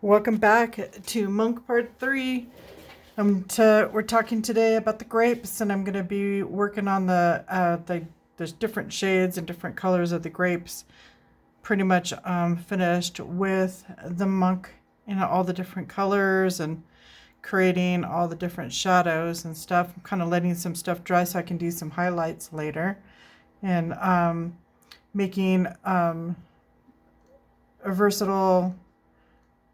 Welcome back to Monk Part 3. We're talking today about the grapes, and I'm going to be working on there's different shades and different colors of the grapes. Pretty much finished with the monk in all the different colors and creating all the different shadows and stuff. I'm kind of letting some stuff dry so I can do some highlights later. And making a versatile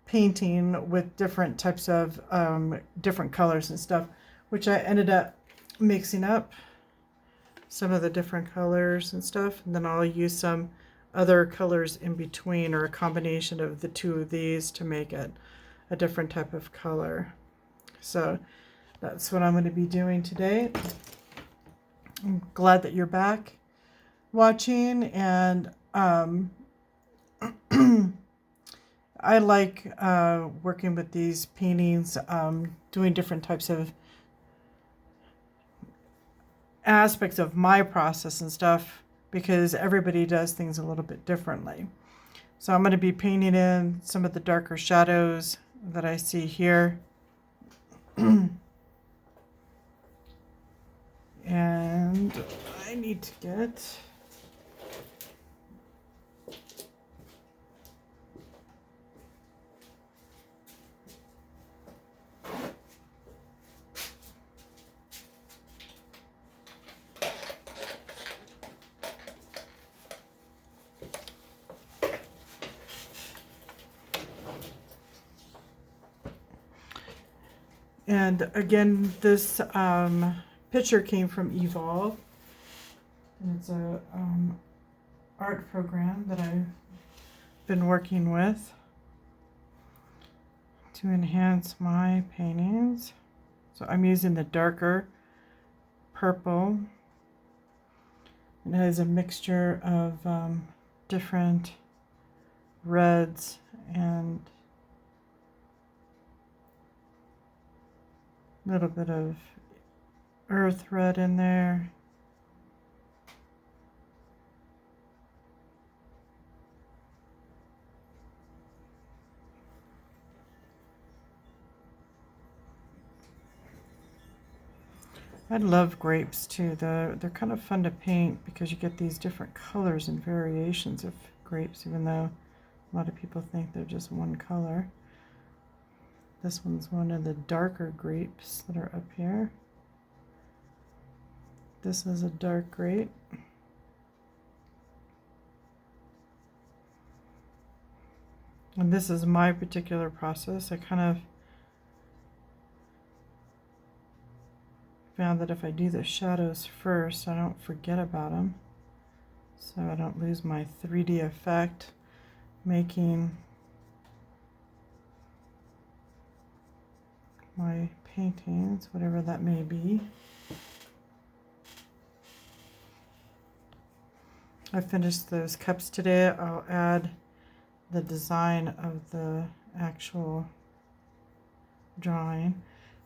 painting with different types of different colors and stuff, which I ended up mixing up some of the different colors and stuff, and then I'll use some other colors in between, or a combination of the two of these to make it a different type of color. So that's what I'm going to be doing today. I'm glad that you're back watching, and I like working with these paintings, doing different types of aspects of my process and stuff, because everybody does things a little bit differently. So I'm going to be painting in some of the darker shadows that I see here. And I need to get... And again, this picture came from Evolve, and it's a art program that I've been working with to enhance my paintings. So I'm using the darker purple. It has a mixture of different reds and a little bit of earth red in there. I love grapes too. They're kind of fun to paint because you get these different colors and variations of grapes, even though a lot of people think they're just one color. This one's one of the darker grapes that are up here. This is a dark grape. And this is my particular process. I kind of found that if I do the shadows first, I don't forget about them. So I don't lose my 3D effect making my paintings, whatever that may be. I finished those cups today. I'll add the design of the actual drawing.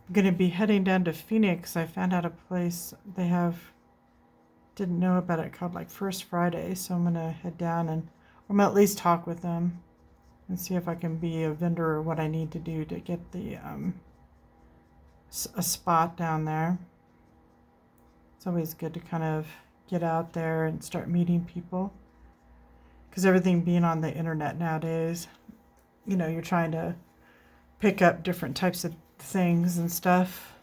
I'm going to be heading down to Phoenix. I found out a place they didn't know about it, called like First Friday. So I'm going to head down and I'm going to at least talk with them and see if I can be a vendor or what I need to do to get the a spot down there. It's always good to kind of get out there and start meeting people, because everything being on the internet nowadays, you know, you're trying to pick up different types of things and stuff.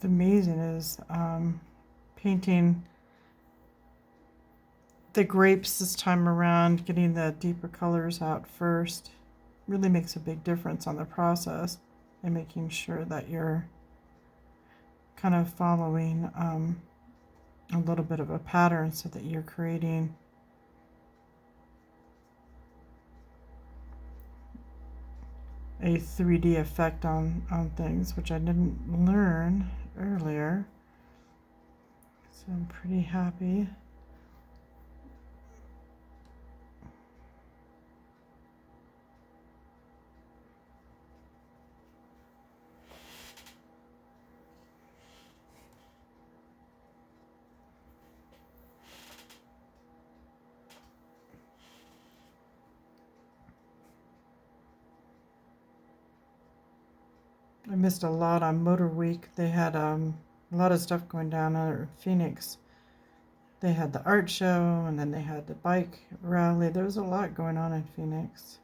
amazing is painting the grapes this time around, getting the deeper colors out first, really makes a big difference on the process and making sure that you're kind of following a little bit of a pattern so that you're creating a 3D effect on things, which I didn't learn earlier. So I'm pretty happy. I missed a lot on Motor Week. They had a lot of stuff going down in Phoenix. They had the art show, and then they had the bike rally. There was a lot going on in Phoenix.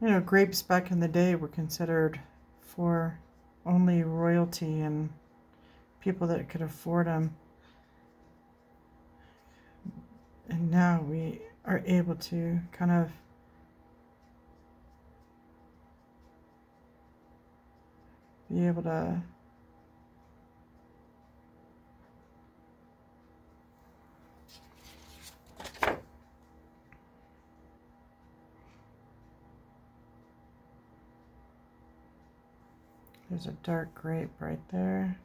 You know, grapes back in the day were considered for only royalty and people that could afford them. And now we are able to kind of be able to there's a dark grape right there.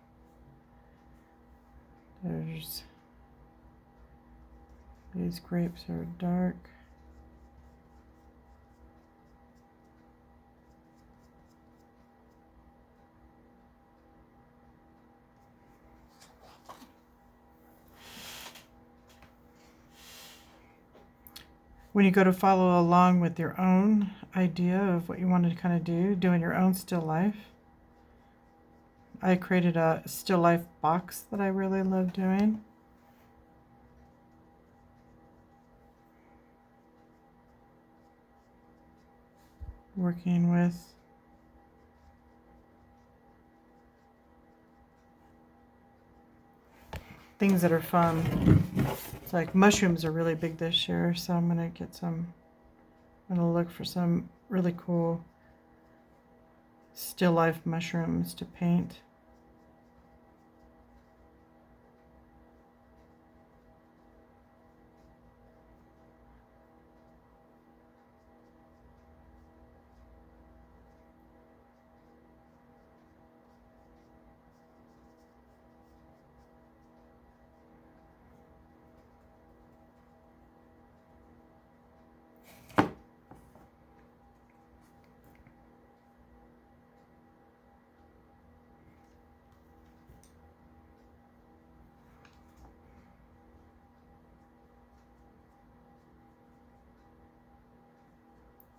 There's these grapes are dark. When you go to follow along with your own idea of what you want to kind of do, doing your own still life, I created a still life box that I really love doing. Working with things that are fun. It's like mushrooms are really big this year, so I'm going to get some, I'm going to look for some really cool still life mushrooms to paint.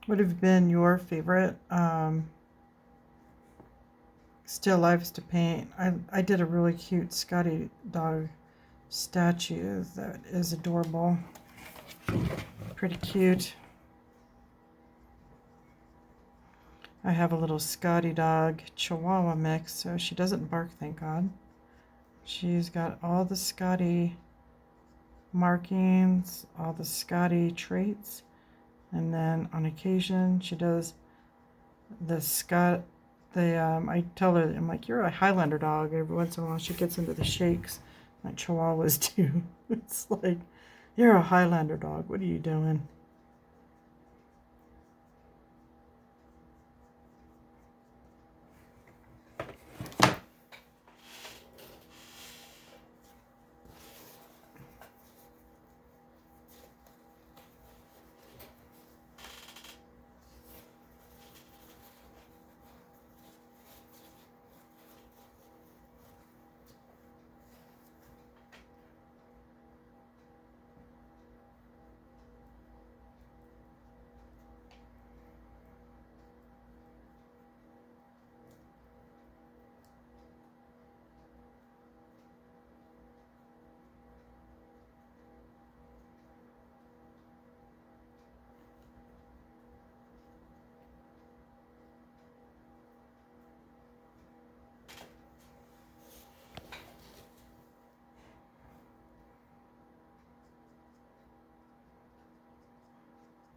What have been your favorite still lifes to paint? I did a really cute Scotty dog statue that is adorable. Pretty cute. I have a little Scotty dog Chihuahua mix, so she doesn't bark, thank God. She's got all the Scotty markings, all the Scotty traits, and then on occasion she does the I tell her, I'm like, you're a Highlander dog. Every once in a while she gets into the shakes like Chihuahuas do. It's like, you're a Highlander dog. What are you doing?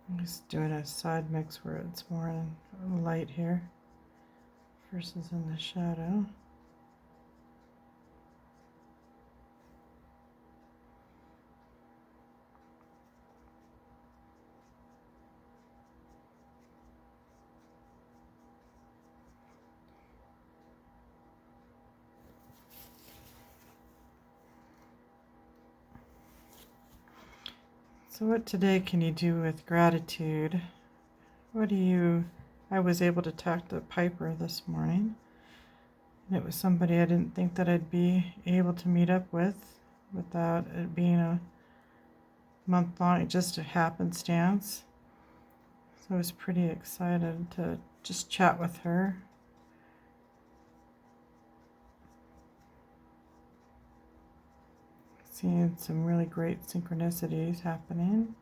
I'm just doing a side mix where it's more in light here versus in the shadow. So what today can you do with gratitude? I was able to talk to Piper this morning, and it was somebody I didn't think that I'd be able to meet up with without it being a month long, just a happenstance. So I was pretty excited to just chat with her. Seeing some really great synchronicities happening.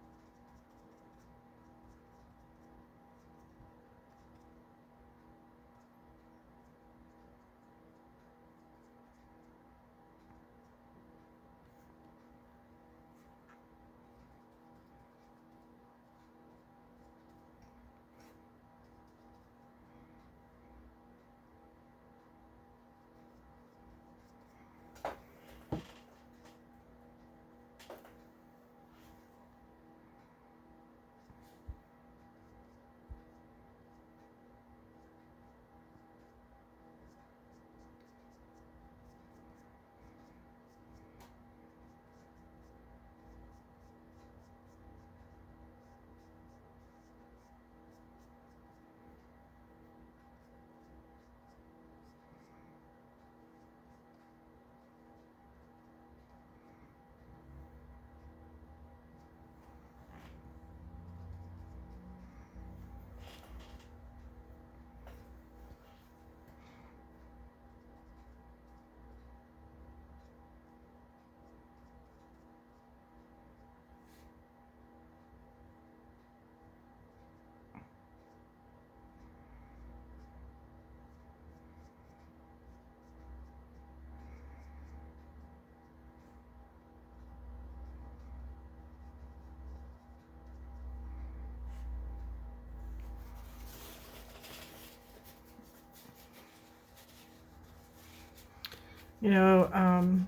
You know,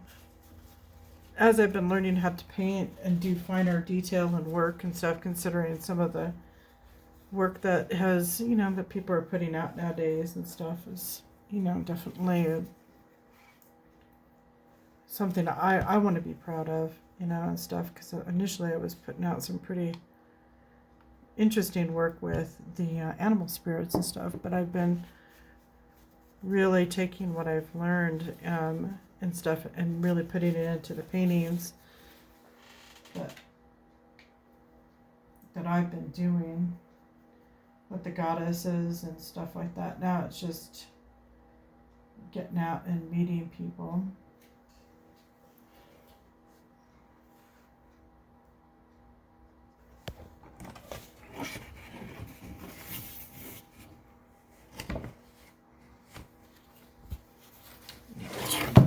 as I've been learning how to paint and do finer detail and work and stuff, considering some of the work that has, that people are putting out nowadays and stuff is, definitely something I want to be proud of, and stuff, because initially I was putting out some pretty interesting work with the animal spirits and stuff, but I've been really taking what I've learned and stuff and really putting it into the paintings that I've been doing with the goddesses and stuff like that. Now it's just getting out and meeting people.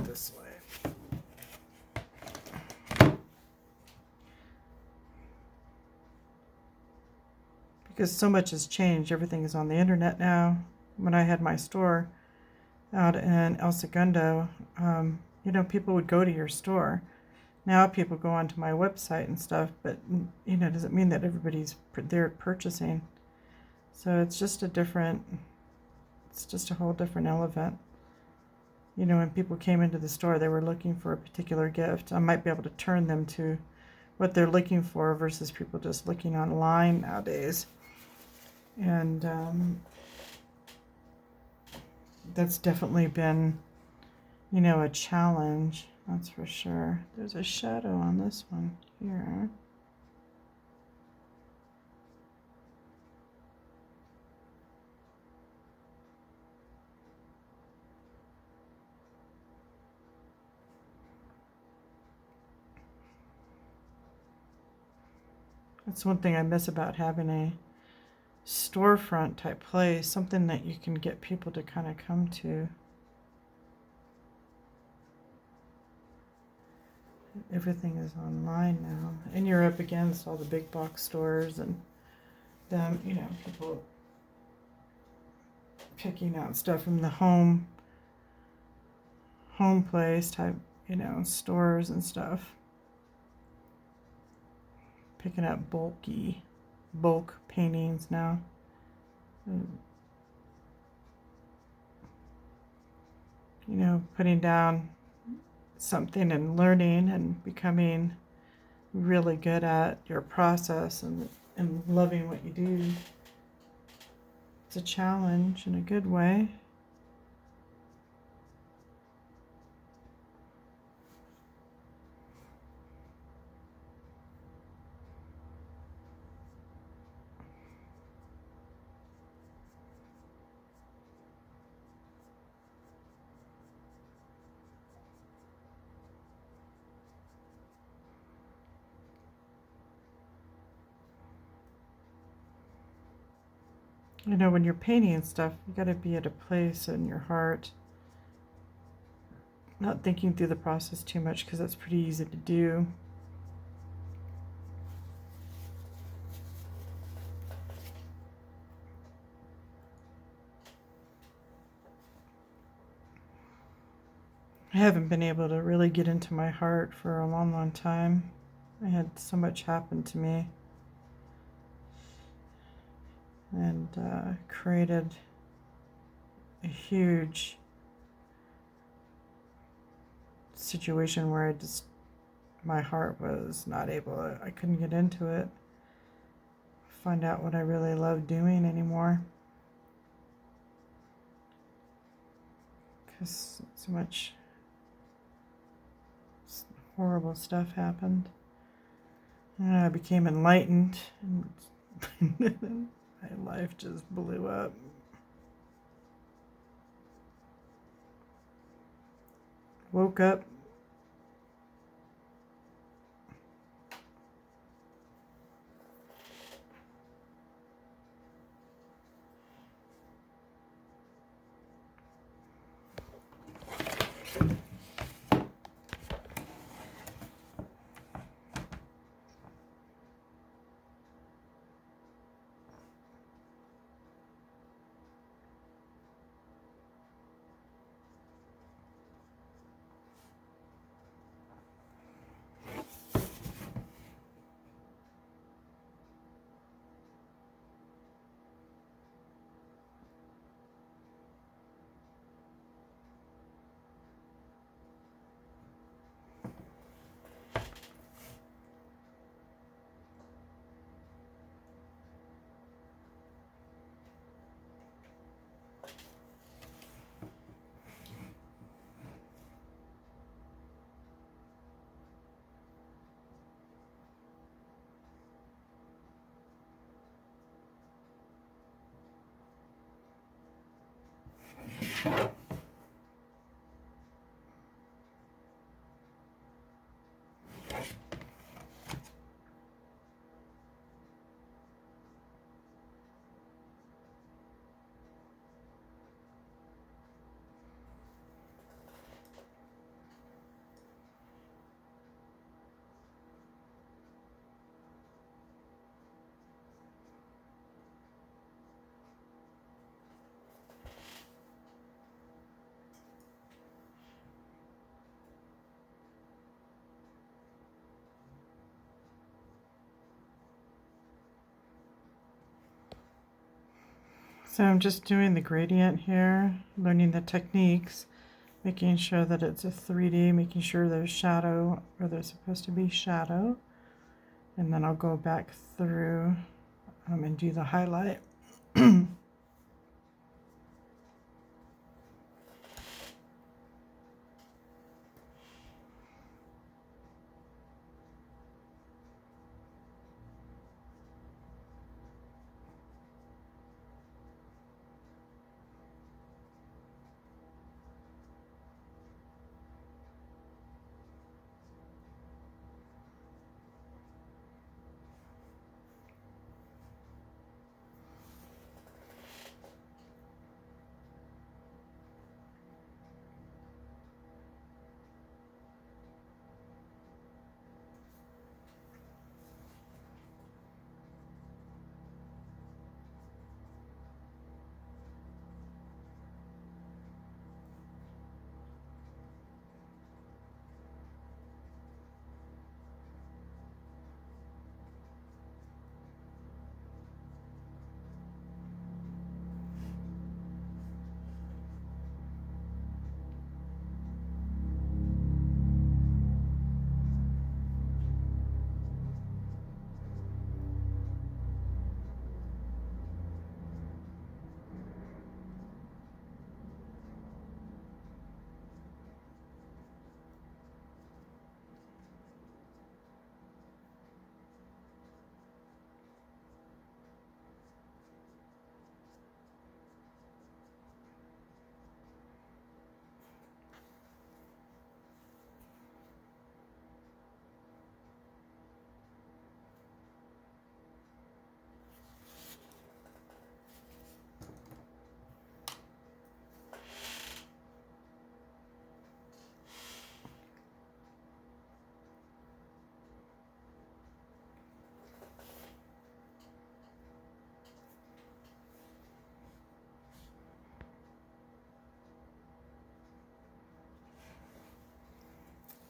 This way. Because so much has changed. Everything is on the internet now. When I had my store out in El Segundo, people would go to your store. Now people go onto my website and stuff, but, doesn't mean that everybody's there purchasing. So it's just a whole different element. When people came into the store, they were looking for a particular gift. I might be able to turn them to what they're looking for versus people just looking online nowadays. And that's definitely been, a challenge. That's for sure. There's a shadow on this one here. That's one thing I miss about having a storefront type place, something that you can get people to kind of come to. Everything is online now, and you're up against all the big box stores and them, you know, people picking out stuff from the home place type, you know, stores and stuff. Picking up bulk paintings now. You know, putting down something and learning and becoming really good at your process and loving what you do. It's a challenge in a good way. You know, when you're painting and stuff, you got to be at a place in your heart, not thinking through the process too much, because that's pretty easy to do. I haven't been able to really get into my heart for a long time. I had so much happen to me, and created a huge situation where my heart was not able, I couldn't get into it, find out what I really love doing anymore, because so much horrible stuff happened. And I became enlightened, and my life just blew up. Woke up. So I'm just doing the gradient here, learning the techniques, making sure that it's a 3D, making sure there's shadow where there's supposed to be shadow. And then I'll go back through and do the highlight.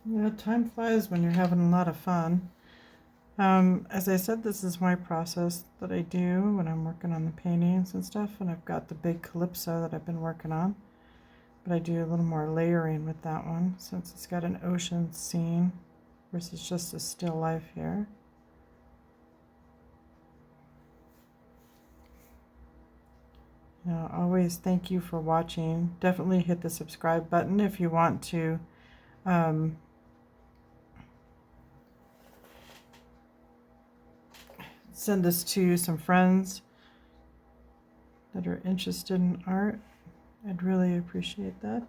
Yeah, time flies when you're having a lot of fun. As I said, this is my process that I do when I'm working on the paintings and stuff, and I've got the big calypso that I've been working on, but I do a little more layering with that one since it's got an ocean scene versus just a still life here. Always thank you for watching. Definitely hit the subscribe button if you want to send this to some friends that are interested in art. I'd really appreciate that.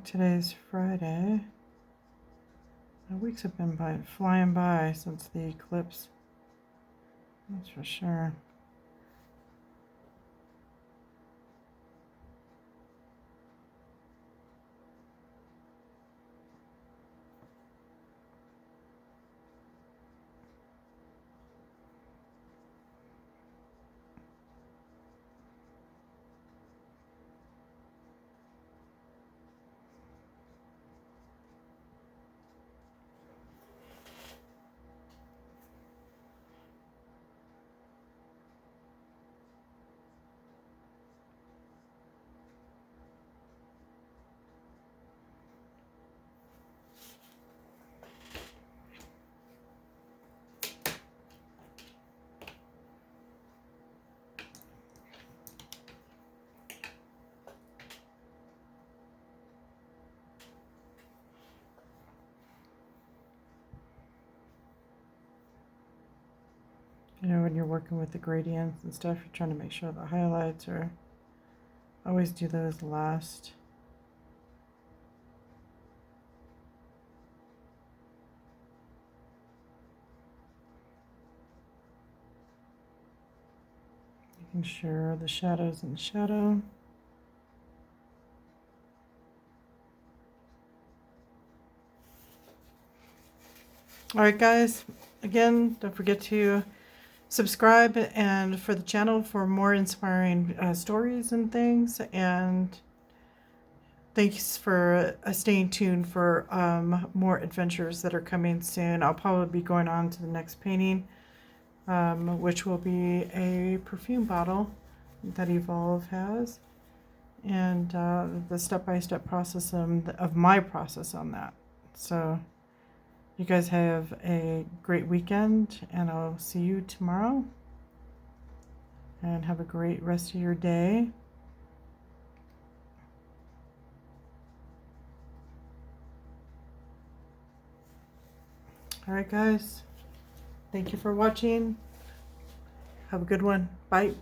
Today's Friday. The weeks have been flying by since the eclipse. That's for sure. When you're working with the gradients and stuff, you're trying to make sure the highlights are, always do those last. Making sure the shadows in the shadow. Alright guys, again, don't forget to subscribe and for the channel for more inspiring stories and things, and thanks for staying tuned for more adventures that are coming soon. I'll probably be going on to the next painting, which will be a perfume bottle that Evolve has, and the step-by-step process of my process on that. So you guys have a great weekend, and I'll see you tomorrow. And have a great rest of your day. Alright guys, thank you for watching. Have a good one. Bye.